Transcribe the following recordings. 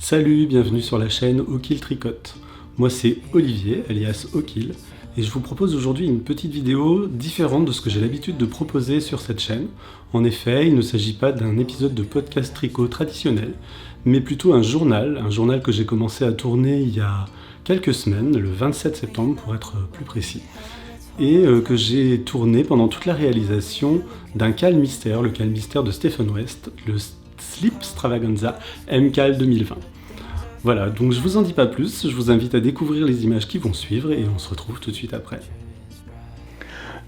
Salut, bienvenue sur la chaîne Okil Tricote. Moi c'est Olivier, alias Okil, et je vous propose aujourd'hui une petite vidéo différente de ce que j'ai l'habitude de proposer sur cette chaîne. En effet, il ne s'agit pas d'un épisode de podcast tricot traditionnel, mais plutôt un journal que j'ai commencé à tourner il y a quelques semaines, le 27 septembre pour être plus précis, et que j'ai tourné pendant toute la réalisation d'un Cal Mystère, le Cal Mystère de Stephen West, le Slipstravaganza MCAL 2020. Voilà, donc je vous en dis pas plus, je vous invite à découvrir les images qui vont suivre et on se retrouve tout de suite après.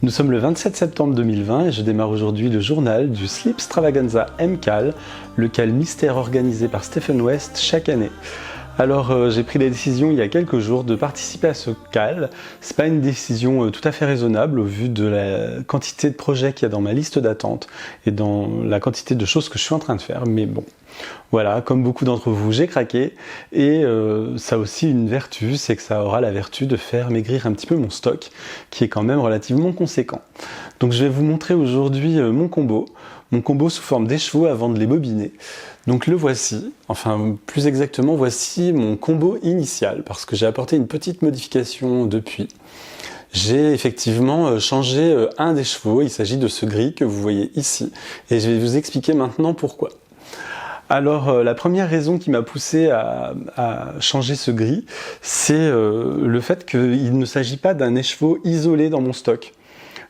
Nous sommes le 27 septembre 2020 et je démarre aujourd'hui le journal du Slipstravaganza MCAL, le Cal Mystère organisé par Stephen West chaque année. Alors j'ai pris la décision il y a quelques jours de participer à ce Cal. C'est pas une décision tout à fait raisonnable au vu de la quantité de projets qu'il y a dans ma liste d'attente et dans la quantité de choses que je suis en train de faire, mais bon. Voilà, comme beaucoup d'entre vous, j'ai craqué et ça a aussi une vertu, c'est que ça aura la vertu de faire maigrir un petit peu mon stock, qui est quand même relativement conséquent. Donc je vais vous montrer aujourd'hui mon combo sous forme d'écheveau avant de les bobiner. Donc le voici, enfin plus exactement voici mon combo initial, parce que j'ai apporté une petite modification depuis. J'ai effectivement changé un des chevaux, il s'agit de ce gris que vous voyez ici, et je vais vous expliquer maintenant pourquoi. Alors la première raison qui m'a poussé à changer ce gris, c'est le fait qu'il ne s'agit pas d'un écheveau isolé dans mon stock.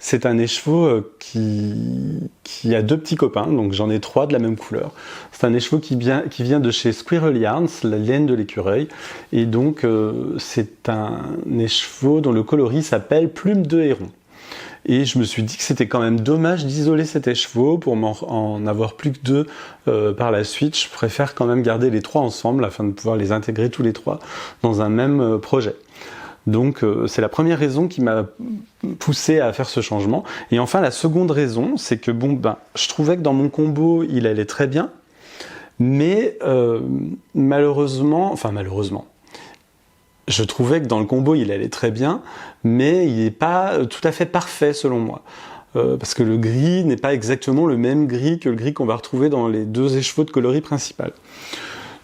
C'est un écheveau qui a deux petits copains, donc j'en ai trois de la même couleur. C'est un écheveau qui vient de chez Squirrel Yarns, la laine de l'écureuil, et donc c'est un écheveau dont le coloris s'appelle Plume de Héron. Et je me suis dit que c'était quand même dommage d'isoler cet écheveau pour en avoir plus que deux par la suite. Je préfère quand même garder les trois ensemble afin de pouvoir les intégrer tous les trois dans un même projet. Donc c'est la première raison qui m'a poussé à faire ce changement. Et enfin la seconde raison, c'est que je trouvais que dans mon combo il allait très bien, mais malheureusement, je trouvais que dans le combo il allait très bien, mais il n'est pas tout à fait parfait selon moi. Parce que le gris n'est pas exactement le même gris que le gris qu'on va retrouver dans les deux écheveaux de coloris principal.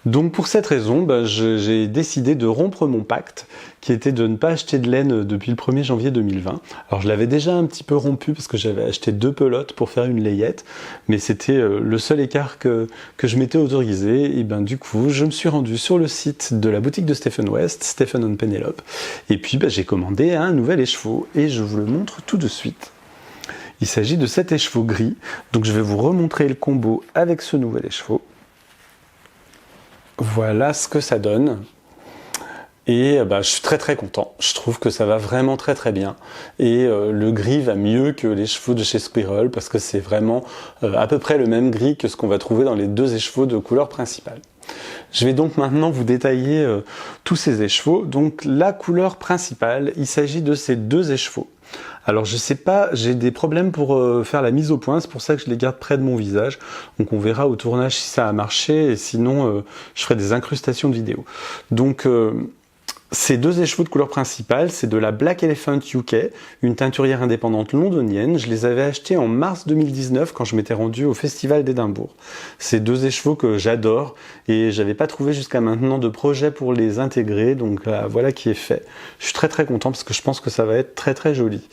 Donc pour cette raison, j'ai décidé de rompre mon pacte, qui était de ne pas acheter de laine depuis le 1er janvier 2020. Alors je l'avais déjà un petit peu rompu parce que j'avais acheté 2 pelotes pour faire une layette, mais c'était le seul écart que je m'étais autorisé. Et du coup, je me suis rendu sur le site de la boutique de Stephen West, Stephen on Penelope, et puis j'ai commandé un nouvel écheveau, et je vous le montre tout de suite. Il s'agit de cet écheveau gris, donc je vais vous remontrer le combo avec ce nouvel écheveau. Voilà ce que ça donne. Et je suis très content. Je trouve que ça va vraiment très bien. Et le gris va mieux que les chevaux de chez Squirrel parce que c'est vraiment à peu près le même gris que ce qu'on va trouver dans les deux écheveaux de couleur principale. Je vais donc maintenant vous détailler tous ces écheveaux. Donc la couleur principale, il s'agit de ces deux écheveaux. Alors je sais pas, j'ai des problèmes pour faire la mise au point, c'est pour ça que je les garde près de mon visage. Donc on verra au tournage si ça a marché, et sinon je ferai des incrustations de vidéo. Donc ces deux écheveaux de couleur principale, c'est de la Black Elephant UK, une teinturière indépendante londonienne. Je les avais achetés en mars 2019 quand je m'étais rendu au Festival d'Édimbourg. C'est deux écheveaux que j'adore et j'avais pas trouvé jusqu'à maintenant de projet pour les intégrer, donc voilà qui est fait. Je suis très content parce que je pense que ça va être très joli.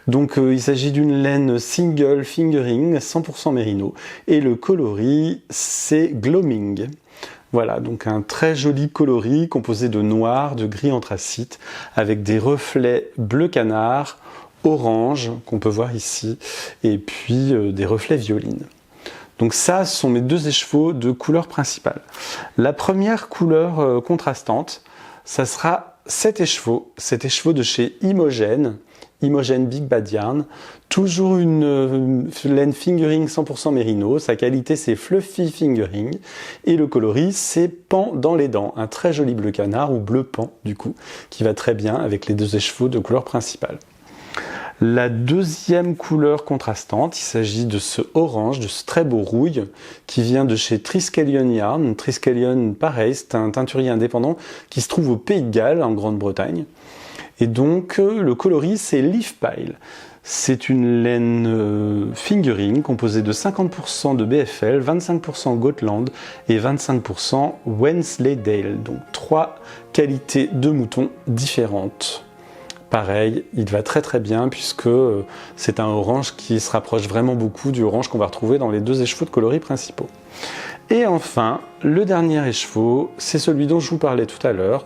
Donc il s'agit d'une laine single fingering 100% mérino et le coloris c'est Gloaming. Voilà, donc un très joli coloris composé de noir, de gris anthracite, avec des reflets bleu canard, orange, qu'on peut voir ici, et puis des reflets violines. Donc ça, ce sont mes deux écheveaux de couleur principale. La première couleur contrastante, ça sera cet écheveau de chez Imogen Big Bad Yarn, toujours une laine fingering 100% mérino, sa qualité c'est fluffy fingering, et le coloris c'est pan dans les dents, un très joli bleu canard ou bleu pan du coup, qui va très bien avec les deux écheveaux de couleur principale. La deuxième couleur contrastante, il s'agit de ce orange, de ce très beau rouille, qui vient de chez Triskelion Yarn. Triskelion, pareil, c'est un teinturier indépendant qui se trouve au Pays de Galles, en Grande-Bretagne. Et donc le coloris c'est Leaf Pile. C'est une laine fingering composée de 50% de BFL, 25% Gotland et 25% Wensleydale. Donc 3 qualités de mouton différentes. Pareil, il va très très bien puisque c'est un orange qui se rapproche vraiment beaucoup du orange qu'on va retrouver dans les 2 écheveaux de coloris principaux. Et enfin, le dernier écheveau, c'est celui dont je vous parlais tout à l'heure.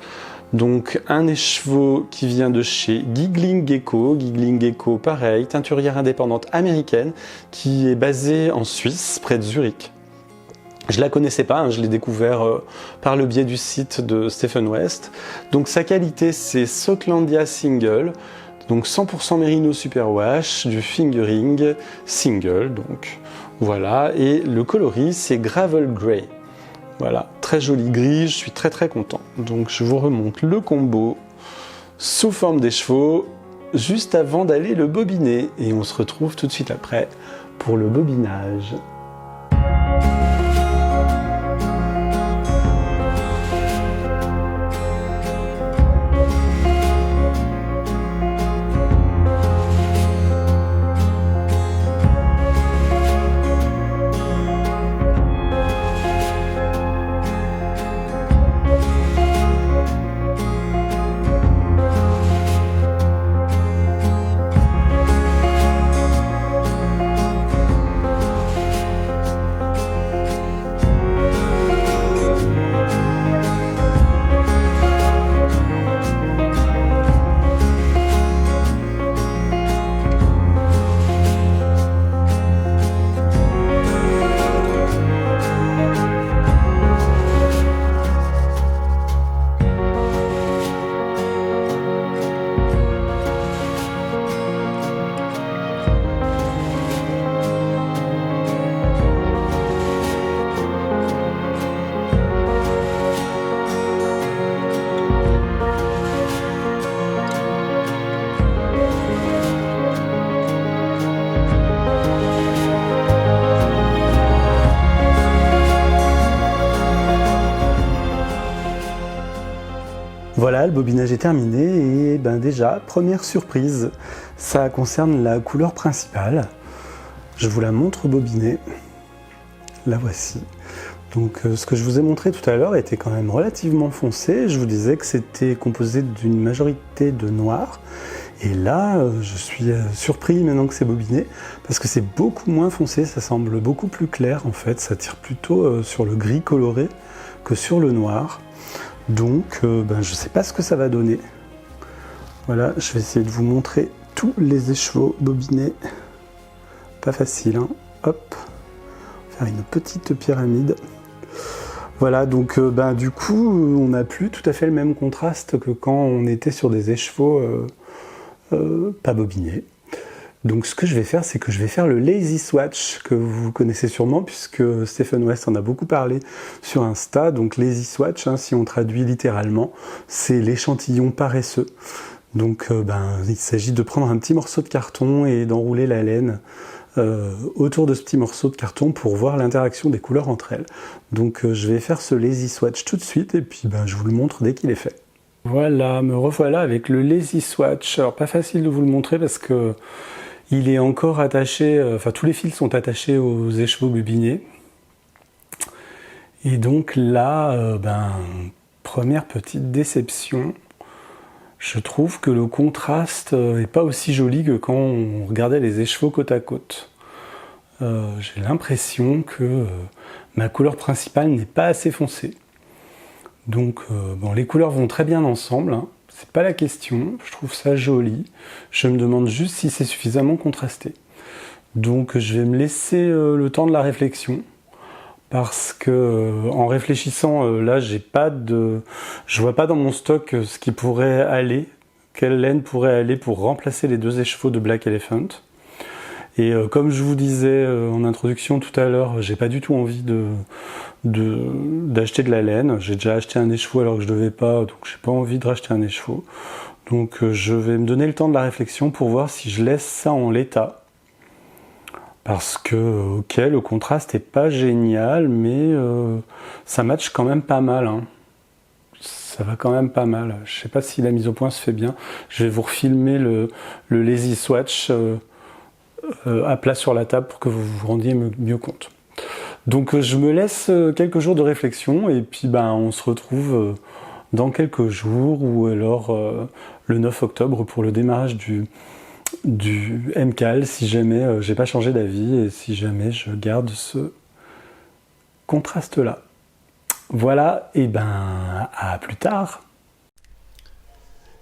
Donc un écheveau qui vient de chez Giggling Gecko. Giggling Gecko, pareil, teinturière indépendante américaine qui est basée en Suisse, près de Zurich. Je la connaissais pas, je l'ai découvert par le biais du site de Stephen West. Donc sa qualité, c'est Socklandia Single, donc 100% Merino Superwash, du fingering single, donc voilà. Et le coloris, c'est Gravel Grey. Voilà, très joli gris, je suis très très content. Donc je vous remonte le combo sous forme d'écheveau, juste avant d'aller le bobiner. Et on se retrouve tout de suite après pour le bobinage. Voilà, le bobinage est terminé et déjà, première surprise, ça concerne la couleur principale. Je vous la montre bobinée, la voici. Donc ce que je vous ai montré tout à l'heure était quand même relativement foncé. Je vous disais que c'était composé d'une majorité de noir. Et là, je suis surpris maintenant que c'est bobiné, parce que c'est beaucoup moins foncé, ça semble beaucoup plus clair en fait. Ça tire plutôt sur le gris coloré que sur le noir. Donc je ne sais pas ce que ça va donner. Voilà, je vais essayer de vous montrer tous les écheveaux bobinés. Pas facile, hein. Hop, faire une petite pyramide. Voilà, donc du coup, on n'a plus tout à fait le même contraste que quand on était sur des écheveaux pas bobinés. Donc ce que je vais faire, c'est que je vais faire le Lazy Swatch, que vous connaissez sûrement, puisque Stephen West en a beaucoup parlé sur Insta. Donc Lazy Swatch, si on traduit littéralement, c'est l'échantillon paresseux. Donc il s'agit de prendre un petit morceau de carton et d'enrouler la laine autour de ce petit morceau de carton pour voir l'interaction des couleurs entre elles. Donc je vais faire ce Lazy Swatch tout de suite, et puis je vous le montre dès qu'il est fait. Voilà, me revoilà avec le Lazy Swatch. Alors pas facile de vous le montrer parce que il est encore attaché, tous les fils sont attachés aux écheveaux bobinés. Et donc là, première petite déception. Je trouve que le contraste n'est pas aussi joli que quand on regardait les écheveaux côte à côte. J'ai l'impression que ma couleur principale n'est pas assez foncée. Donc les couleurs vont très bien ensemble, hein. C'est pas la question, je trouve ça joli. Je me demande juste si c'est suffisamment contrasté. Donc je vais me laisser le temps de la réflexion, parce que en réfléchissant, là je vois pas dans mon stock ce qui pourrait aller, quelle laine pourrait aller pour remplacer les 2 écheveaux de Black Elephant. Et comme je vous disais en introduction tout à l'heure, j'ai pas du tout envie d'acheter de la laine. J'ai déjà acheté un écheveau alors que je devais pas, donc j'ai pas envie de racheter un écheveau. Donc je vais me donner le temps de la réflexion pour voir si je laisse ça en l'état. Parce que, ok, le contraste est pas génial, mais ça match quand même pas mal, hein. ça va quand même pas mal. Je sais pas si la mise au point se fait bien. Je vais vous refilmer le lazy swatch à plat sur la table pour que vous vous rendiez mieux compte. Donc je me laisse quelques jours de réflexion et puis on se retrouve dans quelques jours ou alors le 9 octobre pour le démarrage du MCAL si jamais j'ai pas changé d'avis et si jamais je garde ce contraste là. Voilà, et à plus tard.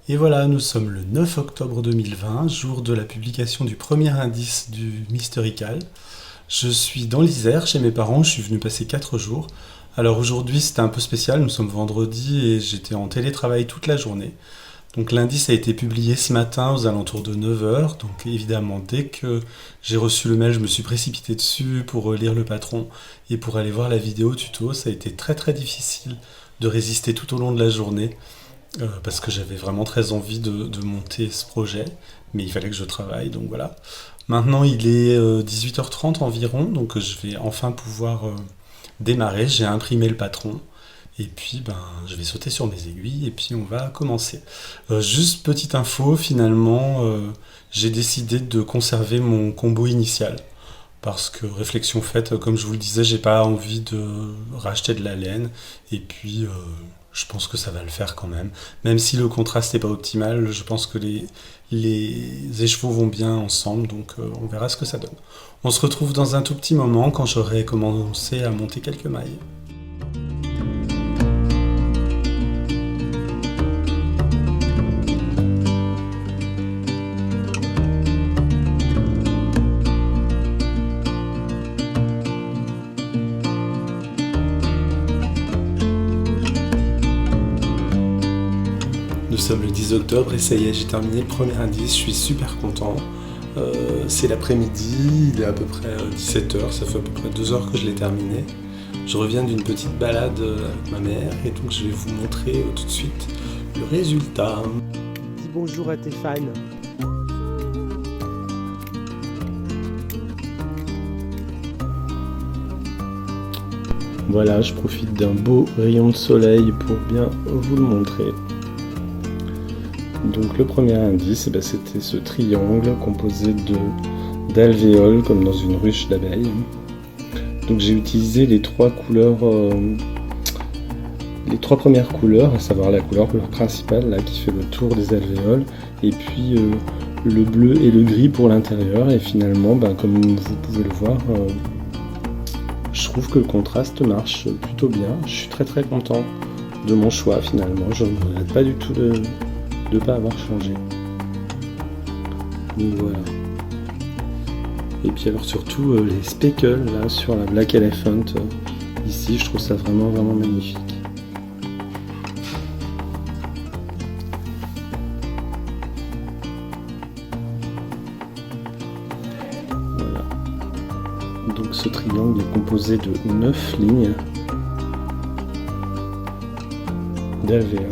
Et voilà, nous sommes le 9 octobre 2020, jour de la publication du premier indice du Mysterical. Je suis dans l'Isère, chez mes parents, je suis venu passer 4 jours. Alors aujourd'hui c'était un peu spécial, nous sommes vendredi et j'étais en télétravail toute la journée. Donc l'indice a été publié ce matin aux alentours de 9h, donc évidemment dès que j'ai reçu le mail, je me suis précipité dessus pour lire le patron et pour aller voir la vidéo tuto. Ça a été très très difficile de résister tout au long de la journée parce que j'avais vraiment très envie de monter ce projet, mais il fallait que je travaille, donc voilà. Maintenant il est 18h30 environ, donc je vais enfin pouvoir démarrer. J'ai imprimé le patron. Et puis je vais sauter sur mes aiguilles et puis on va commencer. Juste petite info, finalement j'ai décidé de conserver mon combo initial. Parce que réflexion faite, comme je vous le disais, j'ai pas envie de racheter de la laine. Et puis je pense que ça va le faire quand même. Même si le contraste n'est pas optimal, je pense que les écheveaux vont bien ensemble. Donc on verra ce que ça donne. On se retrouve dans un tout petit moment quand j'aurai commencé à monter quelques mailles. Nous sommes le 10 octobre et ça y est, j'ai terminé le premier indice, je suis super content. C'est l'après-midi, il est à peu près 17h, ça fait à peu près 2 heures que je l'ai terminé. Je reviens d'une petite balade avec ma mère et donc je vais vous montrer tout de suite le résultat. Dis bonjour à tes fans. Voilà, je profite d'un beau rayon de soleil pour bien vous le montrer. Donc le premier indice, c'était ce triangle composé d'alvéoles comme dans une ruche d'abeilles. Donc j'ai utilisé les trois couleurs, les trois premières couleurs, à savoir la couleur principale là, qui fait le tour des alvéoles, et puis le bleu et le gris pour l'intérieur. Et finalement, comme vous pouvez le voir, je trouve que le contraste marche plutôt bien. Je suis très très content de mon choix finalement. Je ne regrette pas du tout de ne pas avoir changé. Donc voilà. Et puis alors surtout les speckles là sur la Black Elephant ici, je trouve ça vraiment magnifique. Voilà. Donc ce triangle est composé de 9 lignes d'alvéoles.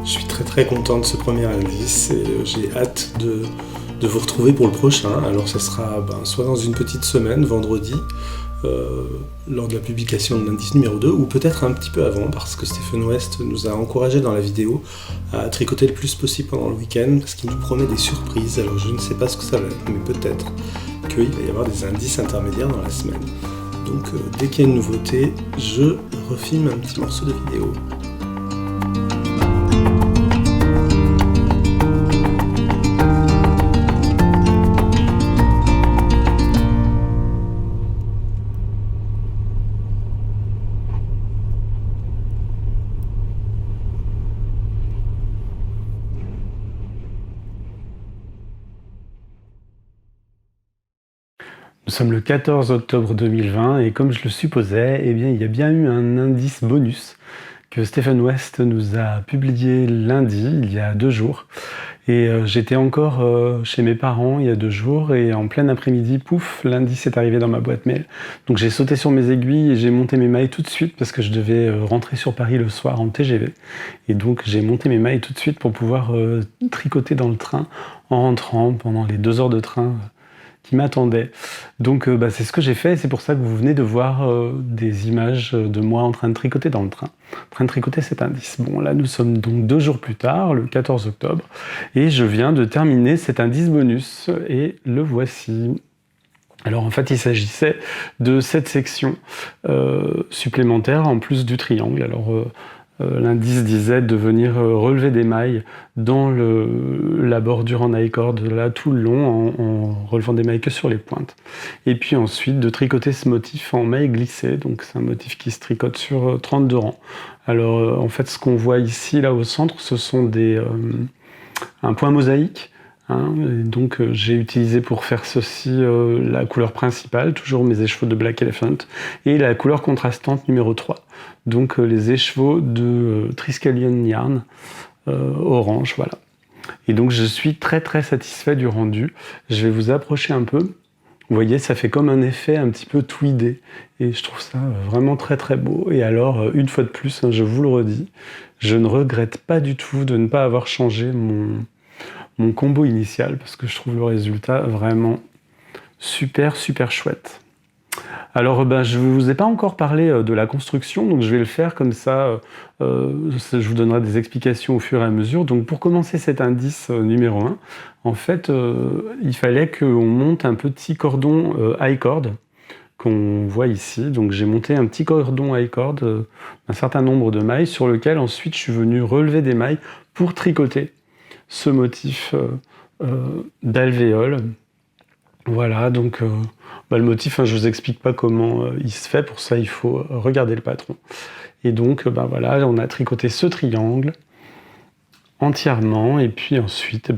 Je suis très content de ce premier indice et j'ai hâte de vous retrouver pour le prochain. Alors ça sera soit dans une petite semaine, vendredi, lors de la publication de l'indice numéro 2, ou peut-être un petit peu avant, parce que Stephen West nous a encouragé dans la vidéo à tricoter le plus possible pendant le week-end, parce qu'il nous promet des surprises. Alors je ne sais pas ce que ça va être, mais peut-être qu'il va y avoir des indices intermédiaires dans la semaine. Donc dès qu'il y a une nouveauté, je refilme un petit morceau de vidéo. Nous sommes le 14 octobre 2020 et comme je le supposais, il y a bien eu un indice bonus que Stephen West nous a publié lundi, il y a 2 jours. Et j'étais encore chez mes parents il y a 2 jours et en plein après-midi, pouf, l'indice est arrivé dans ma boîte mail. Donc j'ai sauté sur mes aiguilles et j'ai monté mes mailles tout de suite parce que je devais rentrer sur Paris le soir en TGV. Et donc j'ai monté mes mailles tout de suite pour pouvoir tricoter dans le train en rentrant pendant les 2 heures de train qui m'attendait. Donc c'est ce que j'ai fait et c'est pour ça que vous venez de voir des images de moi en train de tricoter dans le train. En train de tricoter cet indice. Bon, là nous sommes donc 2 jours plus tard, le 14 octobre, et je viens de terminer cet indice bonus et le voici. Alors en fait il s'agissait de cette section supplémentaire en plus du triangle. Alors l'indice disait de venir relever des mailles dans la bordure en I-cord, là tout le long, en relevant des mailles que sur les pointes. Et puis ensuite de tricoter ce motif en mailles glissées, donc c'est un motif qui se tricote sur 32 rangs. Alors en fait ce qu'on voit ici, là au centre, ce sont un point mosaïque. Donc j'ai utilisé pour faire ceci la couleur principale, toujours mes écheveaux de Black Elephant, et la couleur contrastante numéro 3, donc les écheveaux de Triskelion Yarn orange, voilà. Et donc je suis très très satisfait du rendu. Je vais vous approcher un peu. Vous voyez, ça fait comme un effet un petit peu tweedé, et je trouve ça vraiment très très beau. Et alors, une fois de plus, je vous le redis, je ne regrette pas du tout de ne pas avoir changé mon combo initial, parce que je trouve le résultat vraiment super super chouette. Alors je ne vous ai pas encore parlé de la construction, donc je vais le faire comme ça, je vous donnerai des explications au fur et à mesure. Donc pour commencer cet indice numéro 1, en fait il fallait qu'on monte un petit cordon I-cord qu'on voit ici. Donc j'ai monté un petit cordon I-cord d'un certain nombre de mailles sur lequel ensuite je suis venu relever des mailles pour tricoter ce motif d'alvéole. Voilà, donc le motif, je vous explique pas comment il se fait, pour ça il faut regarder le patron. Et donc voilà, on a tricoté ce triangle entièrement, et puis ensuite,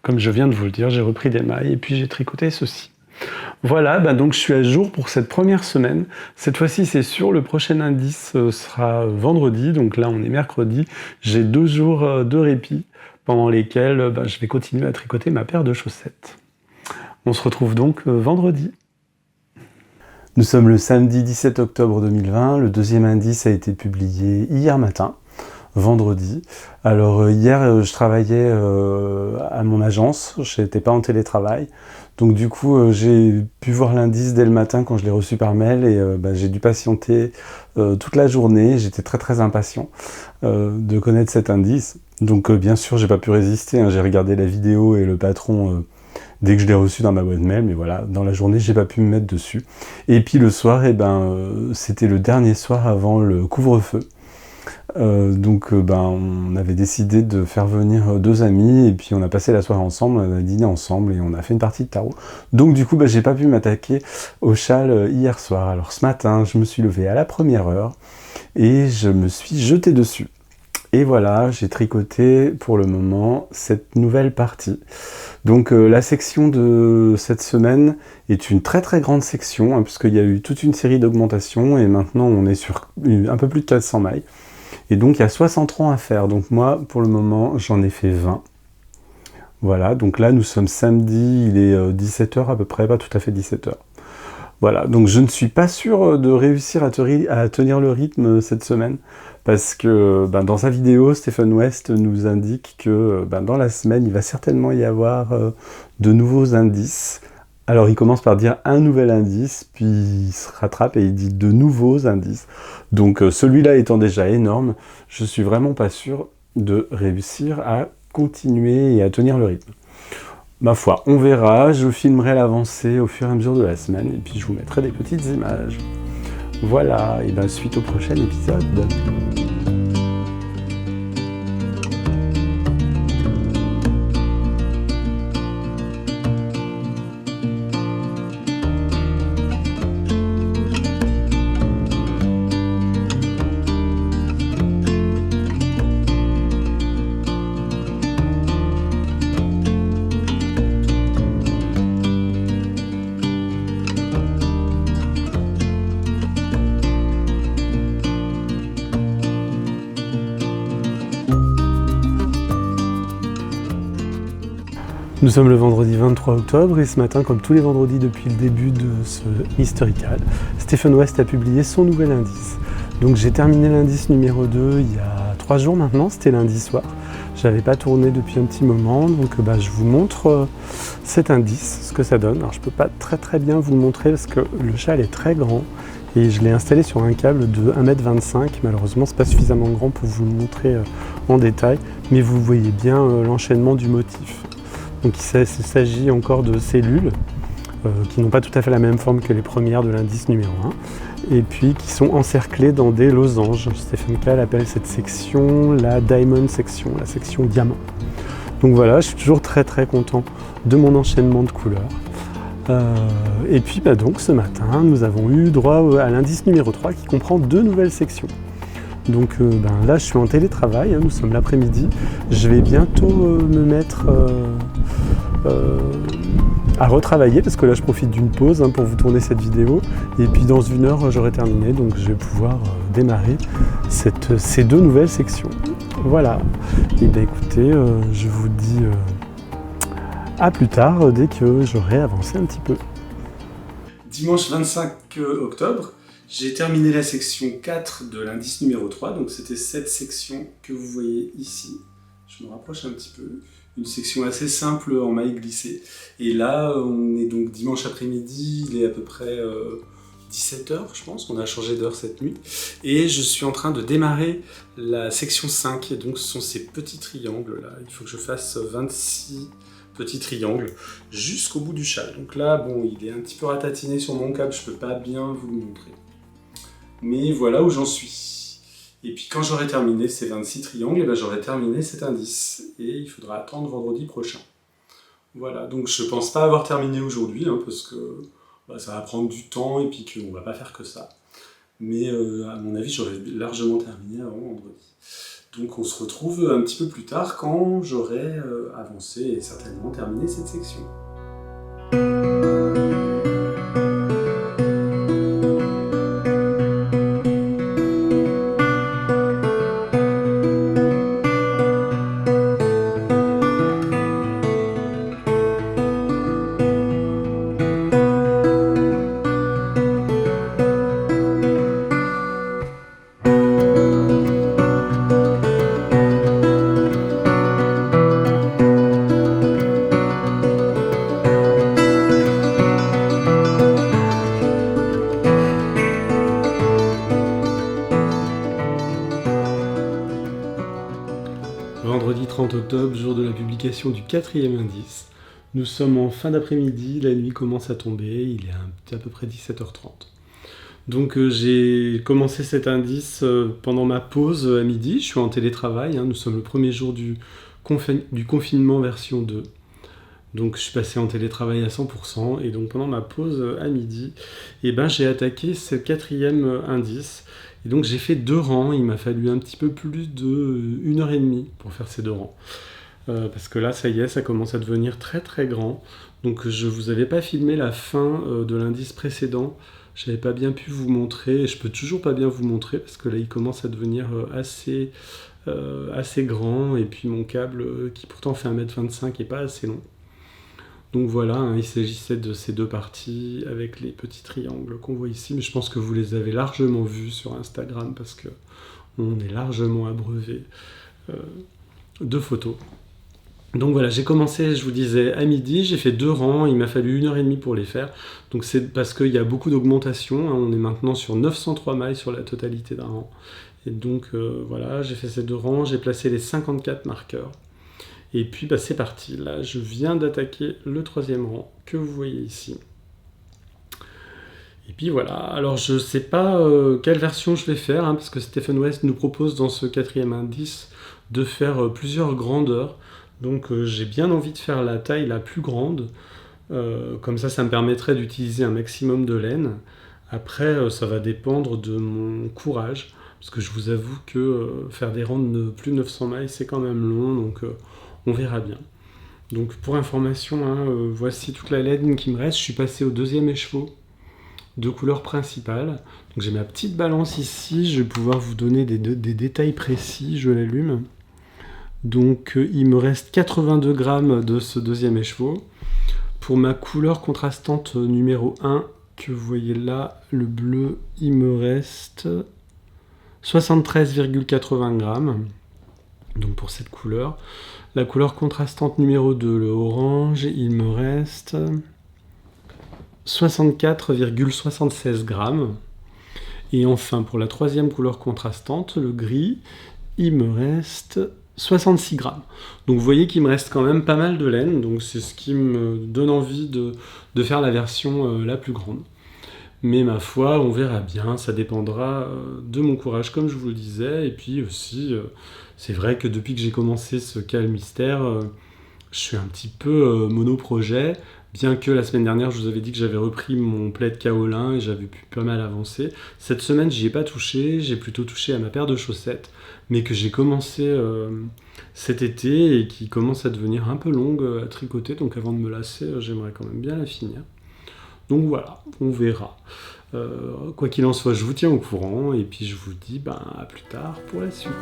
comme je viens de vous le dire, j'ai repris des mailles et puis j'ai tricoté ceci. Voilà, donc je suis à jour pour cette première semaine. Cette fois-ci c'est sûr, le prochain indice sera vendredi, donc là on est mercredi. J'ai 2 jours de répit pendant lesquels je vais continuer à tricoter ma paire de chaussettes. On se retrouve donc vendredi. Nous sommes le samedi 17 octobre 2020, le deuxième indice a été publié hier matin, vendredi. Alors hier je travaillais à mon agence, je n'étais pas en télétravail, donc du coup j'ai pu voir l'indice dès le matin quand je l'ai reçu par mail, et j'ai dû patienter toute la journée. J'étais très très impatient de connaître cet indice. Donc bien sûr j'ai pas pu résister, j'ai regardé la vidéo et le patron dès que je l'ai reçu dans ma boîte mail, mais voilà, dans la journée j'ai pas pu me mettre dessus. Et puis le soir, c'était le dernier soir avant le couvre-feu. On avait décidé de faire venir 2 amis, et puis on a passé la soirée ensemble, on a dîné ensemble et on a fait une partie de tarot. Donc du coup j'ai pas pu m'attaquer au châle hier soir. Alors ce matin je me suis levé à la première heure et je me suis jeté dessus. Et voilà, j'ai tricoté pour le moment cette nouvelle partie. Donc la section de cette semaine est une très très grande section, puisqu'il y a eu toute une série d'augmentations, et maintenant on est sur un peu plus de 400 mailles. Et donc il y a 60 rangs à faire, donc moi pour le moment j'en ai fait 20. Voilà, donc là nous sommes samedi, il est 17h à peu près, pas tout à fait 17h. Voilà, donc je ne suis pas sûr de réussir à tenir le rythme cette semaine, parce que dans sa vidéo, Stephen West nous indique que dans la semaine, il va certainement y avoir de nouveaux indices. Alors il commence par dire un nouvel indice, puis il se rattrape et il dit de nouveaux indices. Donc celui-là étant déjà énorme, je suis vraiment pas sûr de réussir à continuer et à tenir le rythme. Ma foi, on verra, je filmerai l'avancée au fur et à mesure de la semaine, et puis je vous mettrai des petites images. Voilà, et suite au prochain épisode. Nous sommes le vendredi 23 octobre et ce matin, comme tous les vendredis depuis le début de ce Historical, Stephen West a publié son nouvel indice. Donc j'ai terminé l'indice numéro 2 il y a 3 jours maintenant, c'était lundi soir. J'avais pas tourné depuis un petit moment, donc je vous montre cet indice, ce que ça donne. Alors je peux pas très bien vous le montrer parce que le châle est très grand et je l'ai installé sur un câble de 1,25 m. Malheureusement c'est pas suffisamment grand pour vous le montrer en détail, mais vous voyez bien l'enchaînement du motif. Donc il s'agit encore de cellules qui n'ont pas tout à fait la même forme que les premières de l'indice numéro 1, et puis qui sont encerclées dans des losanges. Stephen Kahl appelle cette section la Diamond Section, la section diamant. Donc voilà, je suis toujours très content de mon enchaînement de couleurs. Et puis donc ce matin, nous avons eu droit à l'indice numéro 3 qui comprend 2 nouvelles sections. Donc là je suis en télétravail, nous sommes l'après-midi, je vais bientôt me mettre à retravailler parce que là je profite d'une pause pour vous tourner cette vidéo, et puis dans 1 heure j'aurai terminé, donc je vais pouvoir démarrer ces 2 nouvelles sections. Voilà, et bien écoutez, je vous dis à plus tard dès que j'aurai avancé un petit peu. Dimanche 25 octobre, j'ai terminé la section 4 de l'indice numéro 3, donc c'était cette section que vous voyez ici. Je me rapproche un petit peu. Une section assez simple en maille glissée. Et là, on est donc dimanche après-midi, il est à peu près 17 h, je pense. On a changé d'heure cette nuit. Et je suis en train de démarrer la section 5. Et donc, ce sont ces petits triangles là. Il faut que je fasse 26 petits triangles jusqu'au bout du châle. Donc là, bon, il est un petit peu ratatiné sur mon câble, je ne peux pas bien vous le montrer. Mais voilà où j'en suis. Et puis quand j'aurai terminé ces 26 triangles, j'aurai terminé cet indice. Et il faudra attendre vendredi prochain. Voilà, donc je pense pas avoir terminé aujourd'hui, parce que ça va prendre du temps et puis qu'on va pas faire que ça. Mais à mon avis, j'aurai largement terminé avant vendredi. Donc on se retrouve un petit peu plus tard quand j'aurai avancé et certainement terminé cette section. Vendredi 30 octobre, jour de la publication du 4e indice. Nous sommes en fin d'après-midi, la nuit commence à tomber, il est à peu près 17 h 30. Donc j'ai commencé cet indice pendant ma pause à midi, je suis en télétravail, nous sommes le premier jour du confinement version 2. Donc je suis passé en télétravail à 100%, et donc pendant ma pause à midi, j'ai attaqué ce 4e indice. Et donc j'ai fait 2 rangs, il m'a fallu un petit peu plus de 1h30 pour faire ces 2 rangs. Parce que là, ça y est, ça commence à devenir très grand. Donc je vous avais pas filmé la fin de l'indice précédent, j'avais pas bien pu vous montrer, et je peux toujours pas bien vous montrer, parce que là il commence à devenir assez grand, et puis mon câble, qui pourtant fait 1,25 m, est pas assez long. Donc voilà, il s'agissait de ces 2 parties avec les petits triangles qu'on voit ici, mais je pense que vous les avez largement vus sur Instagram parce que on est largement abreuvé de photos. Donc voilà, j'ai commencé, je vous disais, à midi, j'ai fait 2 rangs, il m'a fallu 1h30 pour les faire. Donc c'est parce qu'il y a beaucoup d'augmentation, on est maintenant sur 903 mailles sur la totalité d'un rang. Et donc voilà, j'ai fait ces 2 rangs, j'ai placé les 54 marqueurs. Et puis c'est parti, là je viens d'attaquer le 3e rang que vous voyez ici. Et puis voilà, alors je ne sais pas quelle version je vais faire, parce que Stephen West nous propose dans ce 4e indice de faire plusieurs grandeurs. Donc j'ai bien envie de faire la taille la plus grande, comme ça me permettrait d'utiliser un maximum de laine. Après ça va dépendre de mon courage, parce que je vous avoue que faire des rangs de plus de 900 mailles c'est quand même long, donc on verra bien. Donc pour information, voici toute la laine qui me reste. Je suis passé au 2e écheveau de couleur principale. Donc j'ai ma petite balance ici, je vais pouvoir vous donner des détails précis, je l'allume. Donc il me reste 82 grammes de ce 2e écheveau. Pour ma couleur contrastante numéro 1, que vous voyez là, le bleu, il me reste 73,80 grammes. Donc pour cette couleur, la couleur contrastante numéro 2, le orange, il me reste 64,76 grammes. Et enfin, pour la troisième couleur contrastante, le gris, il me reste 66 grammes. Donc vous voyez qu'il me reste quand même pas mal de laine, donc c'est ce qui me donne envie de faire la version la plus grande. Mais ma foi, on verra bien, ça dépendra de mon courage, comme je vous le disais. Et puis aussi, c'est vrai que depuis que j'ai commencé ce Kahl Mystère, je suis un petit peu monoprojet, bien que la semaine dernière, je vous avais dit que j'avais repris mon plaid kaolin et j'avais pu pas mal avancer. Cette semaine, j'y ai pas touché, j'ai plutôt touché à ma paire de chaussettes, mais que j'ai commencé cet été et qui commence à devenir un peu longue à tricoter, donc avant de me lasser, j'aimerais quand même bien la finir. Donc voilà, on verra. Quoi qu'il en soit, je vous tiens au courant et puis je vous dis à plus tard pour la suite.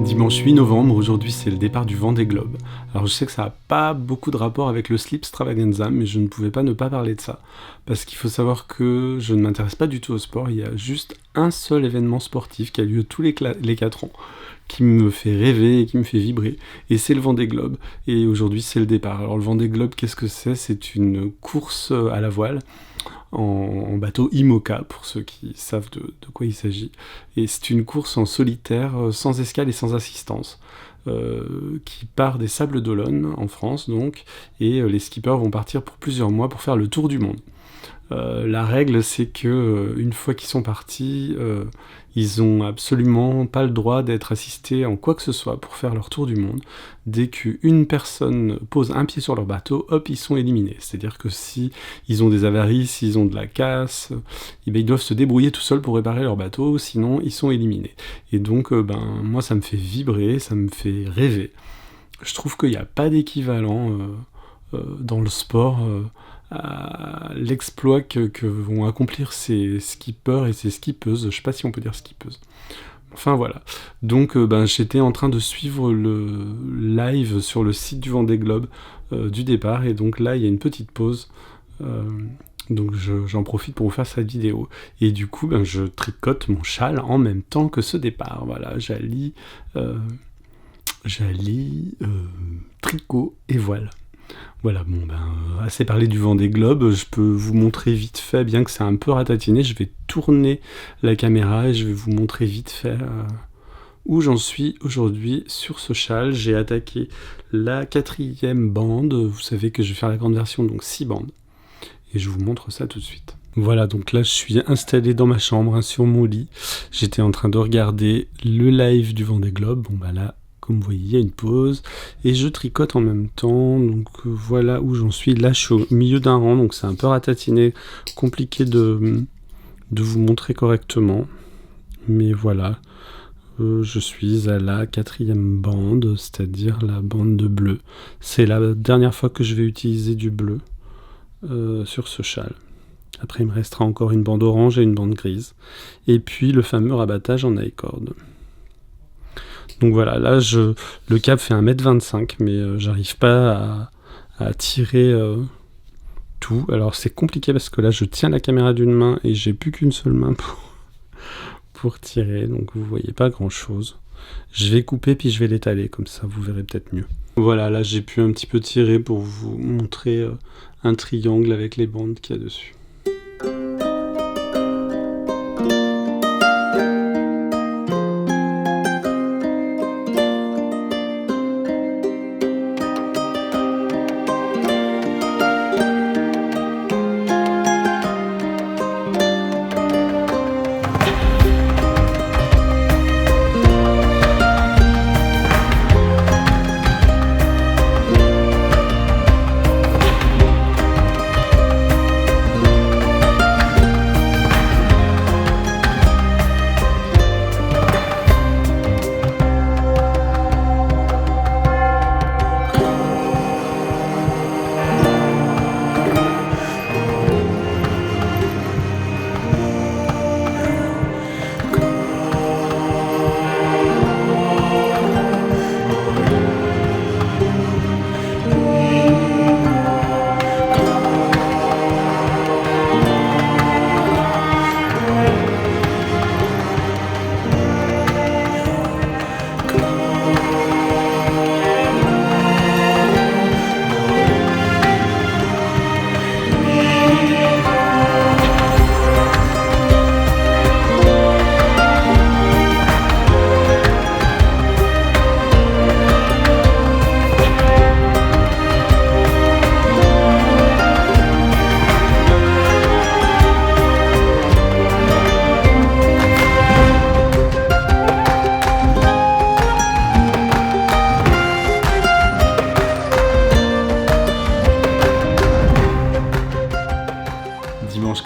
Dimanche 8 novembre, aujourd'hui c'est le départ du Vendée Globe. Alors je sais que ça n'a pas beaucoup de rapport avec le Slip Stravaganza, mais je ne pouvais pas ne pas parler de ça. Parce qu'il faut savoir que je ne m'intéresse pas du tout au sport, il y a juste un seul événement sportif qui a lieu tous les 4 ans, qui me fait rêver et qui me fait vibrer, et c'est le Vendée Globe. Et aujourd'hui c'est le départ. Alors le Vendée Globe, qu'est-ce que c'est ? C'est une course à la voile, en bateau IMOCA, pour ceux qui savent de quoi il s'agit. Et c'est une course en solitaire, sans escale et sans assistance, qui part des Sables d'Olonne, en France donc, et les skippers vont partir pour plusieurs mois pour faire le tour du monde. La règle, c'est que une fois qu'ils sont partis, ils ont absolument pas le droit d'être assistés en quoi que ce soit pour faire leur tour du monde. Dès qu'une personne pose un pied sur leur bateau, hop, ils sont éliminés. C'est-à-dire que si ils ont des avaries, s'ils ont de la casse, ils doivent se débrouiller tout seuls pour réparer leur bateau, sinon ils sont éliminés. Et donc, moi, ça me fait vibrer, ça me fait rêver. Je trouve qu'il n'y a pas d'équivalent dans le sport à l'exploit que vont accomplir ces skippers et ces skippeuses. Je sais pas si on peut dire skippeuses. Enfin voilà. Donc j'étais en train de suivre le live sur le site du Vendée Globe du départ, et donc là il y a une petite pause. Donc j'en profite pour vous faire cette vidéo. Et du coup je tricote mon châle en même temps que ce départ. Voilà, j'allie tricot et voile. Voilà, assez parlé du Vendée Globe, je peux vous montrer vite fait, bien que c'est un peu ratatiné, je vais tourner la caméra et je vais vous montrer vite fait où j'en suis aujourd'hui sur ce châle. J'ai attaqué la 4e bande, vous savez que je vais faire la grande version, donc 6 bandes, et je vous montre ça tout de suite. Voilà, donc là je suis installé dans ma chambre, sur mon lit, j'étais en train de regarder le live du Vendée Globe. Là, comme vous voyez, il y a une pause et je tricote en même temps. Donc voilà où j'en suis. Là, je suis au milieu d'un rang, donc c'est un peu ratatiné, compliqué de vous montrer correctement. Mais voilà, je suis à la 4e bande, c'est-à-dire la bande de bleu. C'est la dernière fois que je vais utiliser du bleu sur ce châle. Après, il me restera encore une bande orange et une bande grise. Et puis le fameux rabattage en high-cord. Donc voilà, là le cap fait 1m25, mais j'arrive pas à tirer tout. Alors c'est compliqué parce que là je tiens la caméra d'une main et j'ai plus qu'une seule main pour tirer, donc vous voyez pas grand chose. Je vais couper puis je vais l'étaler, comme ça vous verrez peut-être mieux. Voilà, là j'ai pu un petit peu tirer pour vous montrer un triangle avec les bandes qu'il y a dessus.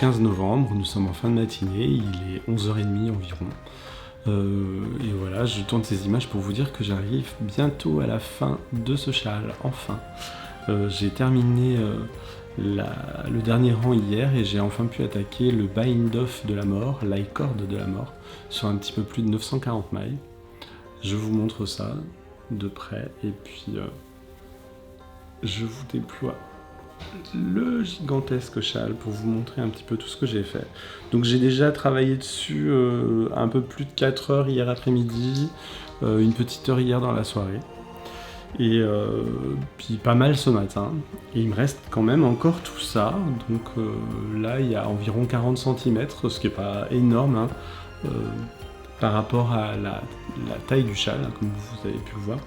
15 novembre, nous sommes en fin de matinée, il est 11h30 environ. Et voilà, je tourne ces images pour vous dire que j'arrive bientôt à la fin de ce châle, enfin. J'ai terminé le dernier rang hier et j'ai enfin pu attaquer le bind off de la mort, l'i-cord de la mort, sur un petit peu plus de 940 mailles. Je vous montre ça de près et puis je vous déploie le gigantesque châle pour vous montrer un petit peu tout ce que j'ai fait. Donc j'ai déjà travaillé dessus un peu plus de 4 heures hier après-midi, une petite heure hier dans la soirée, et puis pas mal ce matin. Et il me reste quand même encore tout ça, donc là il y a environ 40 cm, ce qui n'est pas énorme hein, par rapport à la taille du châle, hein, comme vous avez pu le voir.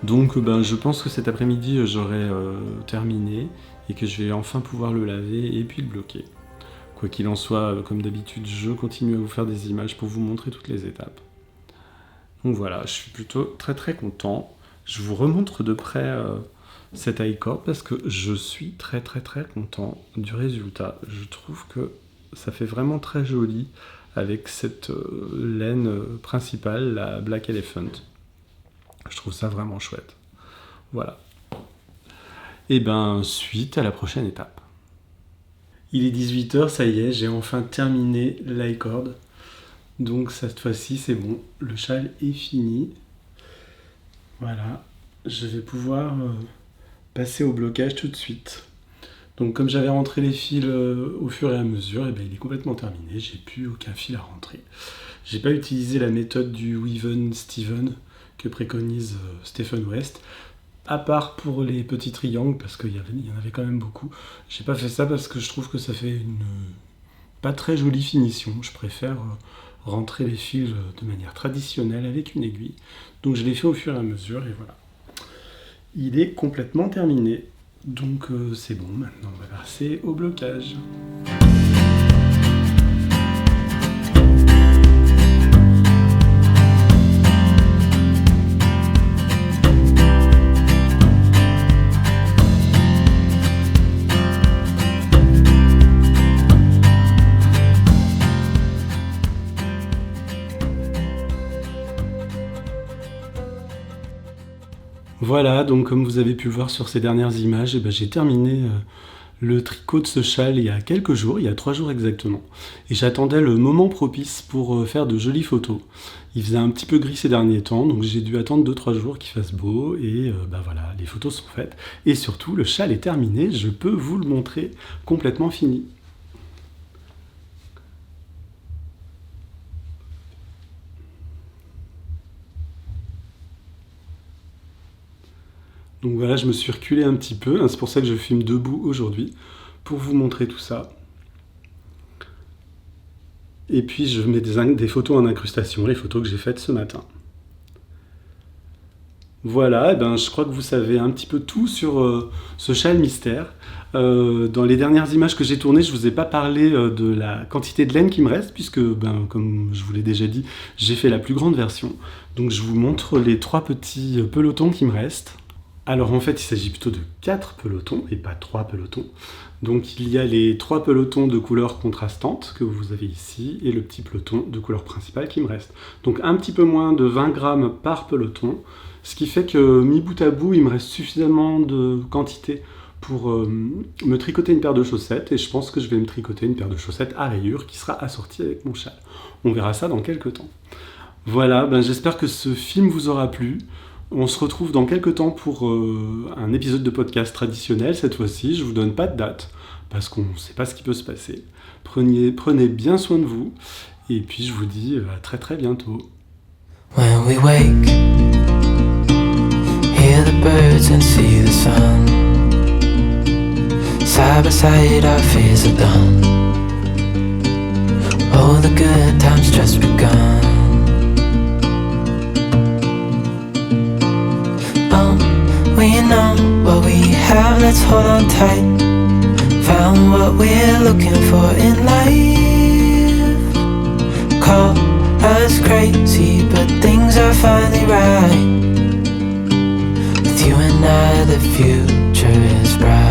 Donc je pense que cet après-midi j'aurai terminé et que je vais enfin pouvoir le laver et puis le bloquer. Quoi qu'il en soit, comme d'habitude, je continue à vous faire des images pour vous montrer toutes les étapes. Donc voilà, je suis plutôt très très content. Je vous remontre de près cet i-cord parce que je suis très très très content du résultat. Je trouve que ça fait vraiment très joli avec cette laine principale, la Black Elephant. Je trouve ça vraiment chouette. Voilà. Et suite à la prochaine étape. Il est 18h, ça y est, j'ai enfin terminé l'i-cord. Donc cette fois-ci, c'est bon. Le châle est fini. Voilà. Je vais pouvoir passer au blocage tout de suite. Donc comme j'avais rentré les fils au fur et à mesure, il est complètement terminé. J'ai plus aucun fil à rentrer. J'ai pas utilisé la méthode du Weave Steven que préconise Stephen West, à part pour les petits triangles, parce qu'il y en avait quand même beaucoup. J'ai pas fait ça parce que je trouve que ça fait une pas très jolie finition. Je préfère rentrer les fils de manière traditionnelle avec une aiguille. Donc je l'ai fait au fur et à mesure, et voilà. Il est complètement terminé. Donc c'est bon, maintenant on va passer au blocage. Voilà, donc comme vous avez pu le voir sur ces dernières images, j'ai terminé le tricot de ce châle il y a quelques jours, il y a 3 jours exactement. Et j'attendais le moment propice pour faire de jolies photos. Il faisait un petit peu gris ces derniers temps, donc j'ai dû attendre 2-3 jours qu'il fasse beau, et voilà, les photos sont faites. Et surtout, le châle est terminé, je peux vous le montrer complètement fini. Donc voilà, je me suis reculé un petit peu, c'est pour ça que je filme debout aujourd'hui, pour vous montrer tout ça. Et puis je mets des photos en incrustation, les photos que j'ai faites ce matin. Voilà, je crois que vous savez un petit peu tout sur ce châle mystère. Dans les dernières images que j'ai tournées, je ne vous ai pas parlé de la quantité de laine qui me reste, puisque, comme je vous l'ai déjà dit, j'ai fait la plus grande version. Donc je vous montre les 3 petits pelotons qui me restent. Alors en fait, il s'agit plutôt de 4 pelotons et pas 3 pelotons. Donc il y a les 3 pelotons de couleur contrastante que vous avez ici et le petit peloton de couleur principale qui me reste. Donc un petit peu moins de 20 grammes par peloton, ce qui fait que mis bout à bout, il me reste suffisamment de quantité pour me tricoter une paire de chaussettes, et je pense que je vais me tricoter une paire de chaussettes à rayures qui sera assortie avec mon châle. On verra ça dans quelques temps. Voilà, j'espère que ce film vous aura plu. On se retrouve dans quelques temps pour un épisode de podcast traditionnel. Cette fois-ci, je ne vous donne pas de date, parce qu'on ne sait pas ce qui peut se passer. Prenez bien soin de vous, et puis je vous dis à très très bientôt. When we wake, hear the birds and see the sun. Side by side our fears are done. Oh, the good times just begun. We know what we have, let's hold on tight. Found what we're looking for in life. Call us crazy, but things are finally right. With you and I, the future is bright.